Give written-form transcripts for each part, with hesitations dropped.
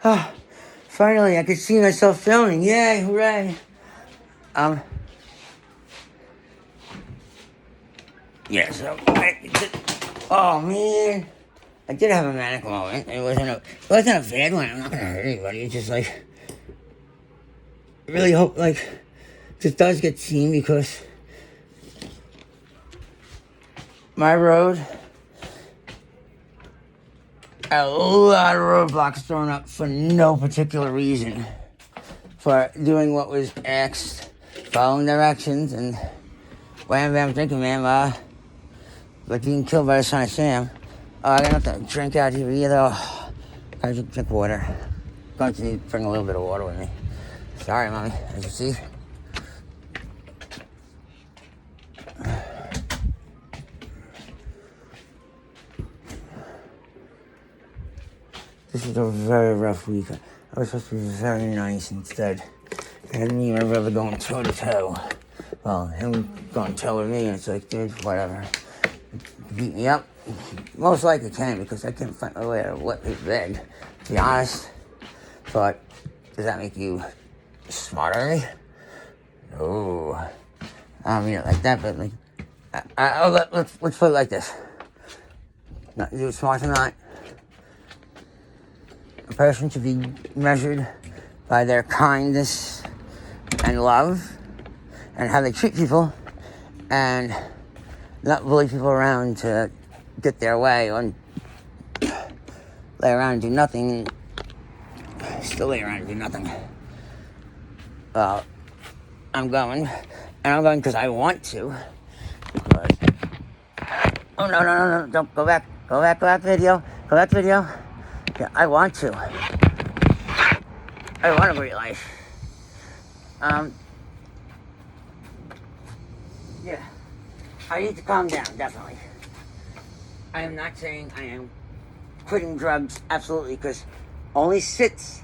Ah, finally, I could see myself filming. Yay, hooray. Um, yeah, so, oh man. I did have a manic moment. It wasn't a bad one. I'm not gonna hurt anybody. It's just like, I really hope, like, this does get seen because my road, a lot of roadblocks thrown up for no particular reason. For doing what was asked, following directions, and wham bam drinking, man. Like being killed by the son of Sam. Oh, I got nothing to drink out here either. Oh, I drink water. Going to need to bring a little bit of water with me. Sorry, mommy. As you see. This is a very rough week. I was supposed to be very nice instead. I didn't even remember going toe to toe. Well, him going toe with me, and it's like, dude, whatever. Beat me up? Most likely can, because I can't find a way to wet his bed, to be honest. But does that make you smarter? No. I don't mean it like that, but like, let's put it like this. Not you smart or not. A person should be measured by their kindness and love and how they treat people and not bully people around to get their way or lay around and do nothing. Still lay around and do nothing. I'm going, and I'm going because I want to. Because, oh no, don't go back video. Yeah, I want to. I want a great life. Yeah. I need to calm down, definitely. I am not saying I am quitting drugs, absolutely, because only Sith,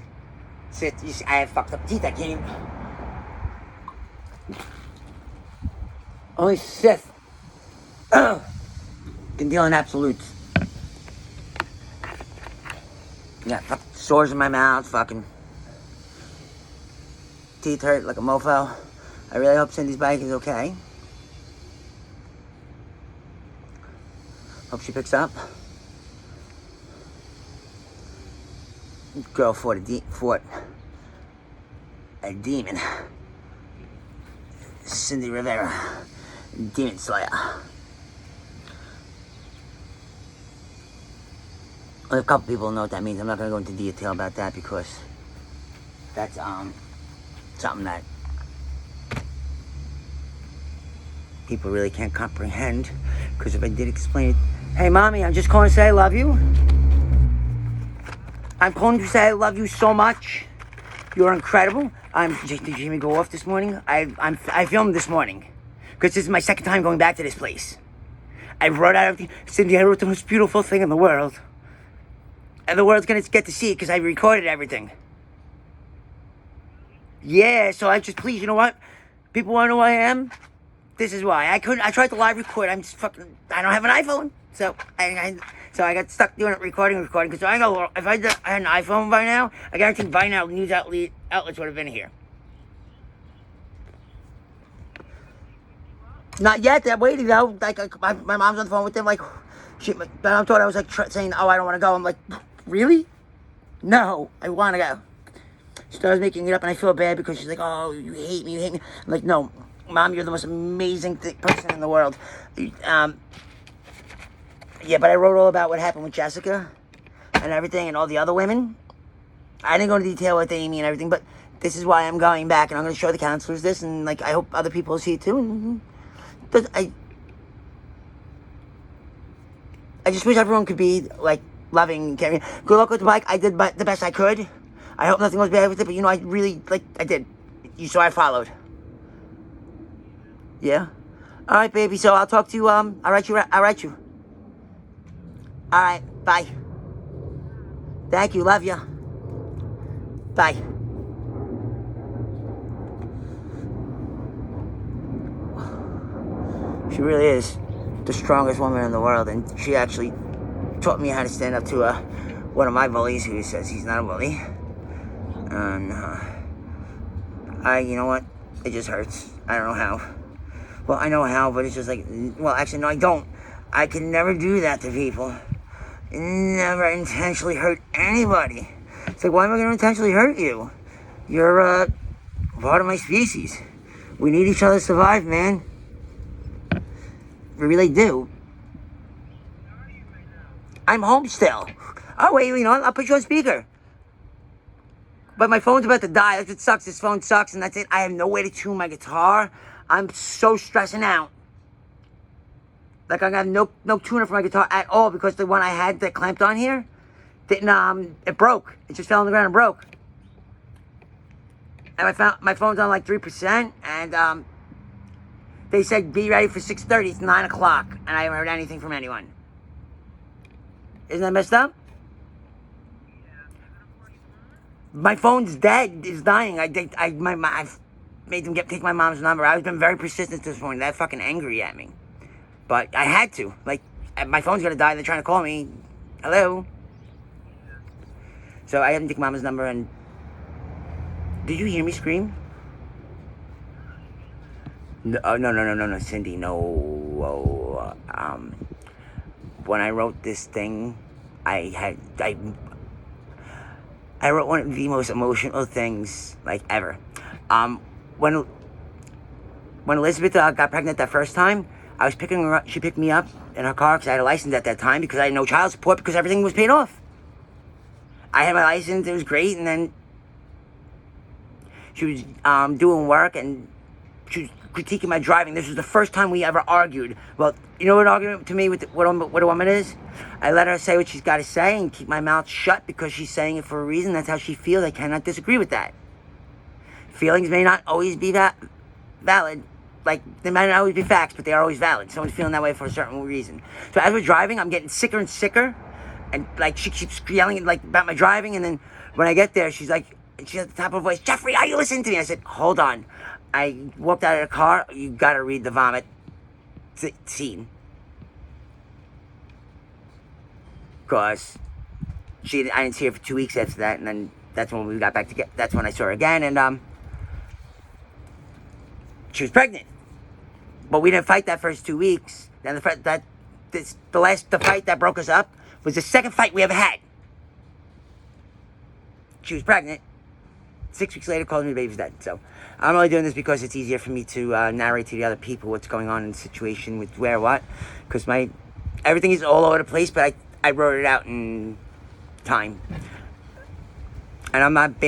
you see, I have fucked up teeth, I can't even. Only Sith can deal in absolutes. Yeah, sores in my mouth, fucking teeth hurt like a mofo. I really hope Cindy's bike is okay. Hope she picks up. Girl fought a demon. Cindy Rivera, Demon Slayer. Well, a couple people know what that means. I'm not gonna go into detail about that because that's something that people really can't comprehend. Because if I did explain it, hey mommy, I'm just calling to say I love you. I'm calling to say I love you so much. You're incredible. Did Jimmy go off this morning? I filmed this morning because this is my second time going back to this place. I wrote out everything. Cindy, I wrote the most beautiful thing in the world. And the world's gonna get to see it because I recorded everything. Yeah, so I just, please, you know what? People wanna know who I am? This is why. I tried to live record. I don't have an iPhone. So I got stuck doing it, recording, because I know if I had an iPhone by now, I guarantee by now news outlets would have been here. Not yet, they're waiting though. Like, my mom's on the phone with them, like, my mom thought I was like saying, oh, I don't want to go. I'm like, really? No, I want to go. She starts making it up, and I feel bad because she's like, oh, you hate me. I'm like, no, Mom, you're the most amazing person in the world. Yeah, but I wrote all about what happened with Jessica and everything and all the other women. I didn't go into detail with Amy and everything, but this is why I'm going back, and I'm going to show the counselors this, and like, I hope other people see it too. And I just wish everyone could be like loving and caring. Good luck with the bike. I did the best I could. I hope nothing was bad with it, but you know, I really, like, I did. So I followed. Yeah? Alright, baby, so I'll talk to you, I'll write you. Alright, bye. Thank you, love you. Bye. She really is the strongest woman in the world, and she actually taught me how to stand up to one of my bullies who says he's not a bully. And, you know what? It just hurts. I don't know how. Well, I know how, but it's just like, well, actually, no, I don't. I can never do that to people. Never intentionally hurt anybody. It's like, why am I going to intentionally hurt you? You're, part of my species. We need each other to survive, man. We really do. I'm home still. Oh, wait, you know what? I'll put you on speaker. But my phone's about to die. That's what sucks. This phone sucks, and that's it. I have no way to tune my guitar. I'm so stressing out. Like, I got no tuner for my guitar at all because the one I had that clamped on here didn't, it broke. It just fell on the ground and broke. And my phone's on like 3%, and they said be ready for 6:30. It's 9 o'clock, and I haven't heard anything from anyone. Isn't that messed up? My phone's dead. It's dying. I've made them take my mom's number. I've been very persistent to this point. They're fucking angry at me. But I had to. Like, my phone's gonna die. They're trying to call me. Hello? So I had them take mama's number, and... Did you hear me scream? No, no, Cindy, no. When I wrote this thing, I wrote one of the most emotional things, like, ever. When Elizabeth got pregnant that first time, I was picking her up. She picked me up in her car because I had a license at that time because I had no child support because everything was paid off. I had my license. It was great, and then she was doing work, and she was critiquing my driving. This was the first time we ever argued. Well, you know what an argument to me with what a woman is? I let her say what she's got to say and keep my mouth shut because she's saying it for a reason. That's how she feels. I cannot disagree with that. Feelings may not always be valid. Like, they might not always be facts, but they are always valid. Someone's feeling that way for a certain reason. So as we're driving, I'm getting sicker and sicker. And, like, she keeps yelling, like, about my driving. And then when I get there, she's like, she's at the top of her voice, Jeffrey, are you listening to me? I said, hold on. I walked out of the car. You got to read the vomit scene. Because I didn't see her for 2 weeks after that. And then that's when we got back together. That's when I saw her again. And she was pregnant. But we didn't fight that first 2 weeks. Then the fight that broke us up was the second fight we ever had. She was pregnant. 6 weeks later, calls me the baby's dead. So I'm only doing this because it's easier for me to narrate to the other people what's going on in the situation with where what. Because everything is all over the place, but I wrote it out in time. And I'm not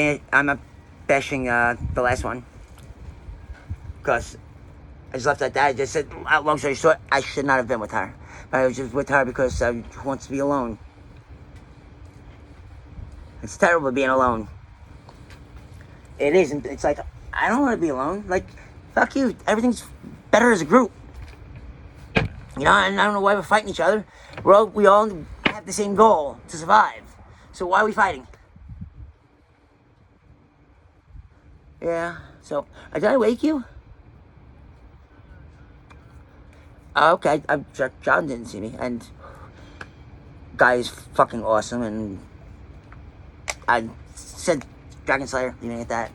bashing the last one. Because I just left it at that. I just said, long story short, I should not have been with her. But I was just with her because she wants to be alone. It's terrible being alone. It is. It's like, I don't want to be alone. Like, fuck you. Everything's better as a group. You know, and I don't know why we're fighting each other. We all have the same goal, to survive. So why are we fighting? Yeah, so, did I wake you? Okay, John didn't see me, and guy is fucking awesome, and I said Dragon Slayer, leave it at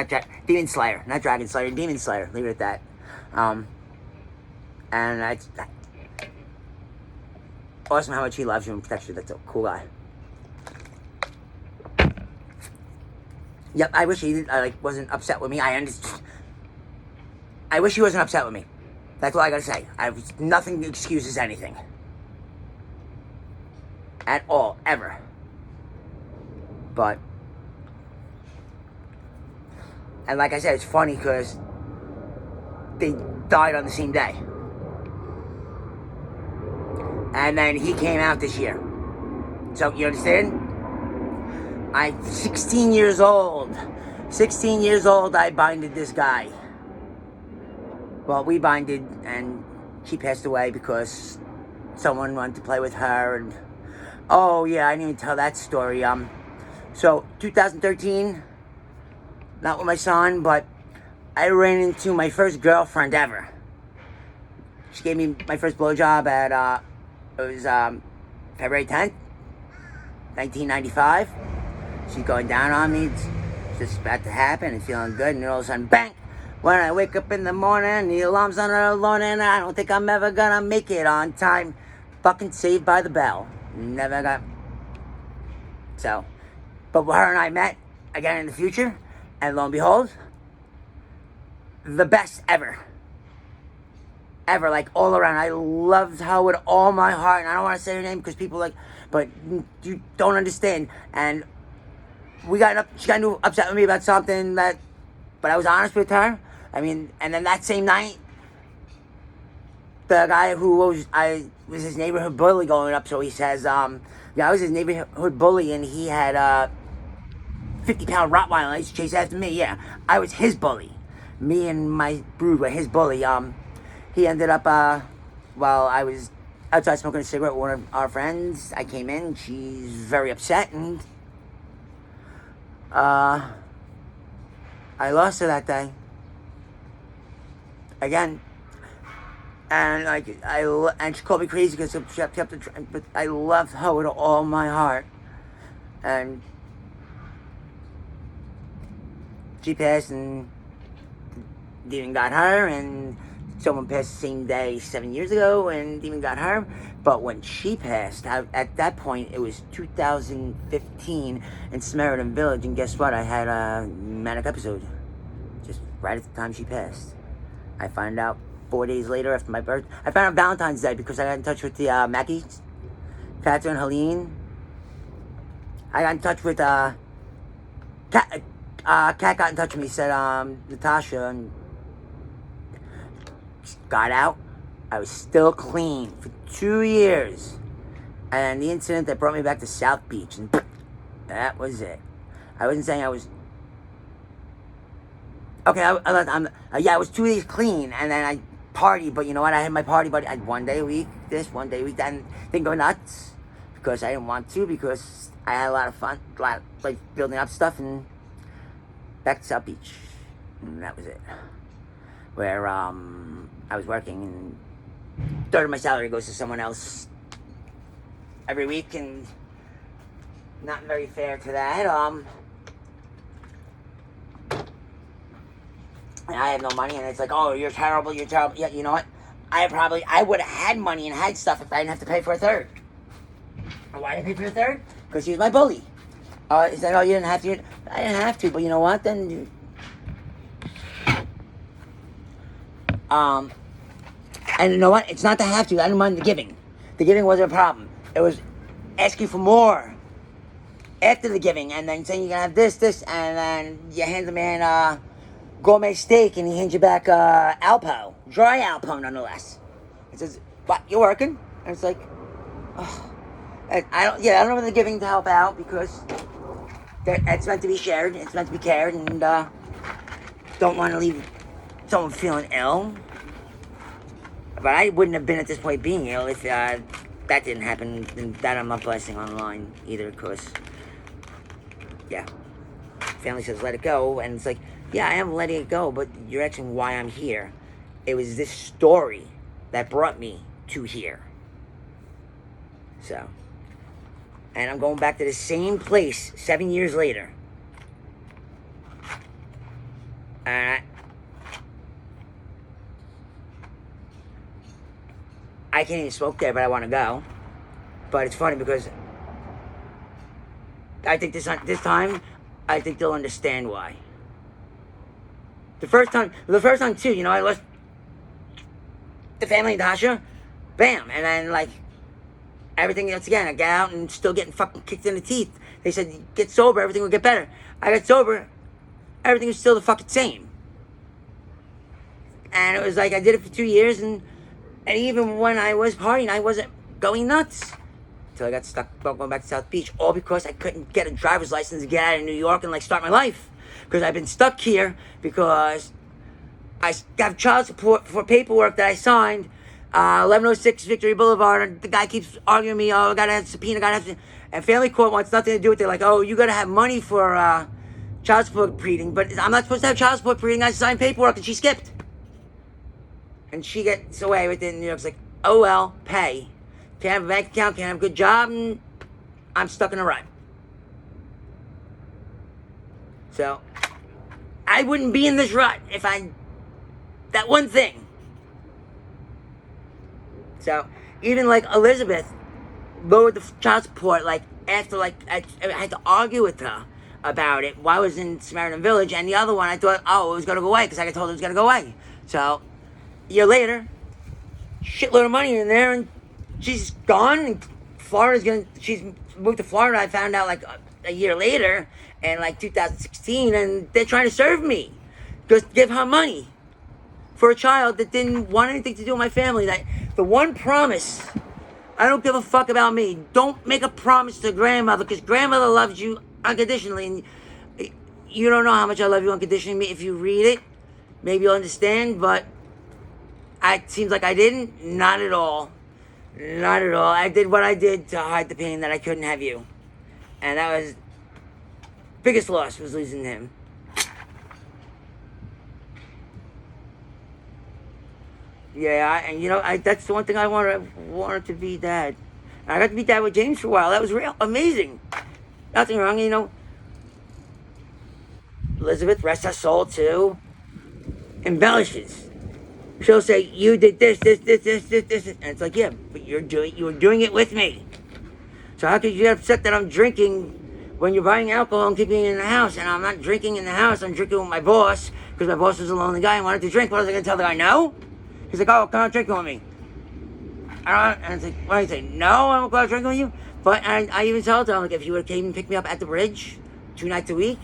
that. Demon Slayer, not Dragon Slayer, Demon Slayer, leave it at that. And awesome how much he loves you and protects you. That's a cool guy. Yep, I wish he wasn't upset with me. I wish he wasn't upset with me. That's all I gotta say. Nothing excuses anything. At all, ever. But, and like I said, it's funny because they died on the same day. And then he came out this year. So, you understand? I'm 16 years old. 16 years old, I binded this guy. Well, we binded, and she passed away because someone wanted to play with her, and... Oh, yeah, I didn't even tell that story. So, 2013, not with my son, but I ran into my first girlfriend ever. She gave me my first blowjob at, it was, February 10th, 1995. she's going down on me. It's just about to happen and feeling good, and all of a sudden, bang! When I wake up in the morning, the alarm's on alone, and I don't think I'm ever gonna make it on time. Fucking Saved by the Bell. Never got... So, but her and I met again in the future, and lo and behold, the best ever. Ever, like, all around. I loved her with all my heart, and I don't want to say her name because people like, but you don't understand. And she got upset with me about something that, but I was honest with her. I mean, and then that same night, the guy who was his neighborhood bully going up, so he says, I was his neighborhood bully, and he had 50-pound Rottweiler. He used to chase after me. Yeah, I was his bully. Me and my brood were his bully. He ended up, while I was outside smoking a cigarette with one of our friends, I came in. She's very upset, and I lost her that day. Again. And and she called me crazy because she kept but I loved her with all my heart. And she passed, and Demon got her, and someone passed the same day 7 years ago, and Demon got her. But when she passed, at that point, it was 2015 in Samaritan Village, and guess what? I had a manic episode. Just right at the time she passed. I find out 4 days later after my birthday. I found out Valentine's Day because I got in touch with the Mackie, Catherine, Helene. I got in touch with Kat. Kat got in touch with me. Said Natasha, and got out. I was still clean for 2 years, and the incident that brought me back to South Beach, and that was it. I wasn't saying I was. Okay, I was 2 days clean, and then I partied, but you know what? I had my party, but I had 1 day a week, this, 1 day a week, that, and didn't go nuts, because I didn't want to, because I had a lot of fun, like, building up stuff, and back to South Beach, and that was it. Where, I was working, and a third of my salary goes to someone else every week, and not very fair to that, and I have no money, and it's like, oh, you're terrible. Yeah, you know what? I would have had money and had stuff if I didn't have to pay for a third. Why did I pay for a third? Because he was my bully. He said, oh, you didn't have to. I didn't have to, but you know what? Then, and you know what? It's not to have to. I didn't mind the giving. The giving wasn't a problem. It was asking for more after the giving, and then saying you can have this, and then you hand the man, gourmet steak, and he hands you back Alpo, dry Alpo nonetheless. He says, "What? You're working?" And it's like, oh. I don't know the giving to help out, because it's meant to be shared, it's meant to be cared, and don't want to leave someone feeling ill. But I wouldn't have been at this point being ill if that didn't happen, and that I'm not blessing online either, because family says let it go, and it's like, yeah, I am letting it go, but you're asking why I'm here. It was this story that brought me to here. So, and I'm going back to the same place 7 years later. And I can't even smoke there, but I want to go. But it's funny because I think this time, I think they'll understand why. The first time too, you know, I lost the family in Dasha, bam, and then like everything else again, I got out and still getting fucking kicked in the teeth. They said, get sober, everything will get better. I got sober, everything was still the fucking same. And it was like, I did it for 2 years, and even when I was partying, I wasn't going nuts. Until I got stuck going back to South Beach, all because I couldn't get a driver's license to get out of New York and like start my life. Because I've been stuck here because I have child support for paperwork that I signed, 1106 Victory Boulevard, and the guy keeps arguing me, oh, I gotta have subpoena, and family court wants nothing to do with it, like, oh, you gotta have money for child support proceeding, but I'm not supposed to have child support proceeding, I signed paperwork, and she skipped. And she gets away with it in New York. It's like, oh well, pay. Can't have a bank account, can't have a good job, and I'm stuck in a rut. So, I wouldn't be in this rut if that one thing. So, even like Elizabeth lowered the child support, like, after, like, I had to argue with her about it while I was in Samaritan Village, and the other one, I thought, oh, it was gonna go away, because I got told it was gonna go away. So, a year later, shitload of money in there, and she's gone, and she's moved to Florida, I found out, like, a year later, in, like, 2016, and they're trying to serve me. Just give her money for a child that didn't want anything to do with my family. That the one promise, I don't give a fuck about me. Don't make a promise to grandmother, because grandmother loves you unconditionally, and you don't know how much I love you unconditionally. If you read it, maybe you'll understand, but it seems like I didn't. Not at all. Not at all. I did what I did to hide the pain that I couldn't have you. And that was biggest loss, was losing him. Yeah, and you know, that's the one thing I wanted to be dad. And I got to be dad with James for a while. That was real amazing. Nothing wrong, you know. Elizabeth, rest her soul too, embellishes. She'll say, you did this, and it's like, yeah, but you were doing it with me. So how could you get upset that I'm drinking when you're buying alcohol and keeping it in the house? And I'm not drinking in the house, I'm drinking with my boss, because my boss was a lonely guy and wanted to drink. What was I going to tell the guy, no? He's like, oh, come on, drinking with me. And it's like, what do you say? No, I won't go out drinking with you? But I even told him, like, if you would have came and picked me up at the bridge 2 nights a week,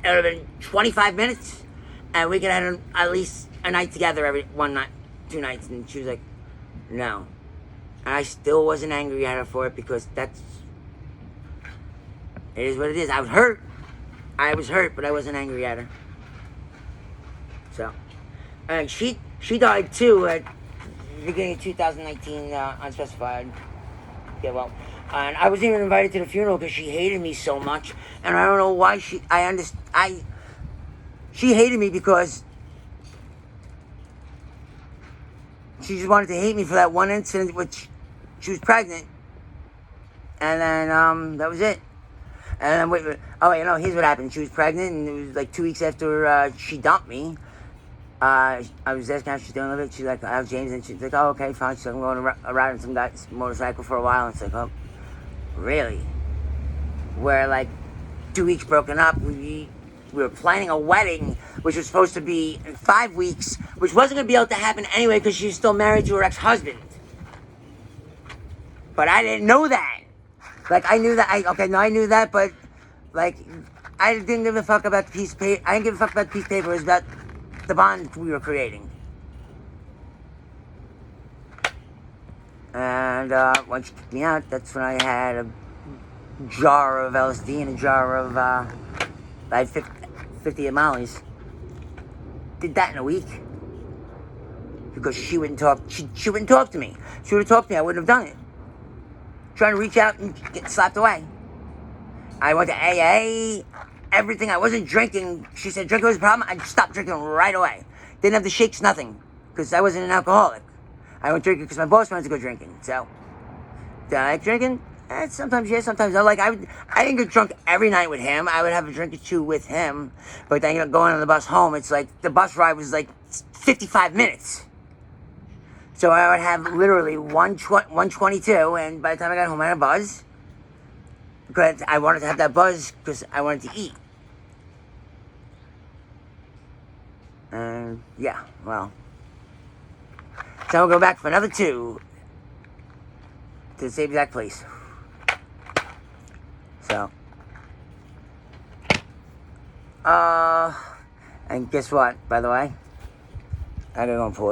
it would have been 25 minutes, and we could have at least a night together every 1 night, 2 nights. And she was like, no. And I still wasn't angry at her for it, because it is what it is. I was hurt, but I wasn't angry at her. So, and she died too at the beginning of 2019, unspecified. Yeah, well, and I wasn't even invited to the funeral because she hated me so much, and I don't know why she hated me, because she just wanted to hate me for that one incident, which she was pregnant, and then that was it. And then here's what happened. She was pregnant, and it was like 2 weeks after she dumped me. I was asking how she's doing with it. She's like, how's James? And she's like, oh, okay, fine. She's like, I'm going to ride on some guy's motorcycle for a while. And it's like, oh, really? We're like 2 weeks broken up. We were planning a wedding, which was supposed to be in 5 weeks, which wasn't going to be able to happen anyway because she was still married to her ex-husband. But I didn't know that. Like, I knew that. I knew that, but, like, I didn't give a fuck about the piece of paper. I didn't give a fuck about the piece of paper. It was about the bond we were creating. And once she kicked me out, that's when I had a jar of LSD and a jar of, I had 50 of Molly's. Did that in a week. Because she wouldn't talk, she wouldn't talk to me. She would have talked to me, I wouldn't have done it. Trying to reach out and get slapped away. I went to AA, everything. I wasn't drinking. She said drinking was a problem. I stopped drinking right away. Didn't have the shakes, nothing. Because I wasn't an alcoholic. I went drinking because my boss wanted to go drinking. So, did I like drinking? Sometimes yes, sometimes no. Like, I didn't get drunk every night with him. I would have a drink or two with him. But then, going on the bus home, it's like, the bus ride was like 55 minutes. So I would have literally 122, and by the time I got home, I had a buzz. Because I wanted to have that buzz because I wanted to eat. And yeah, well. So we'll go back for another 2 to the same exact place. So. And guess what, by the way? I gotta go and pause.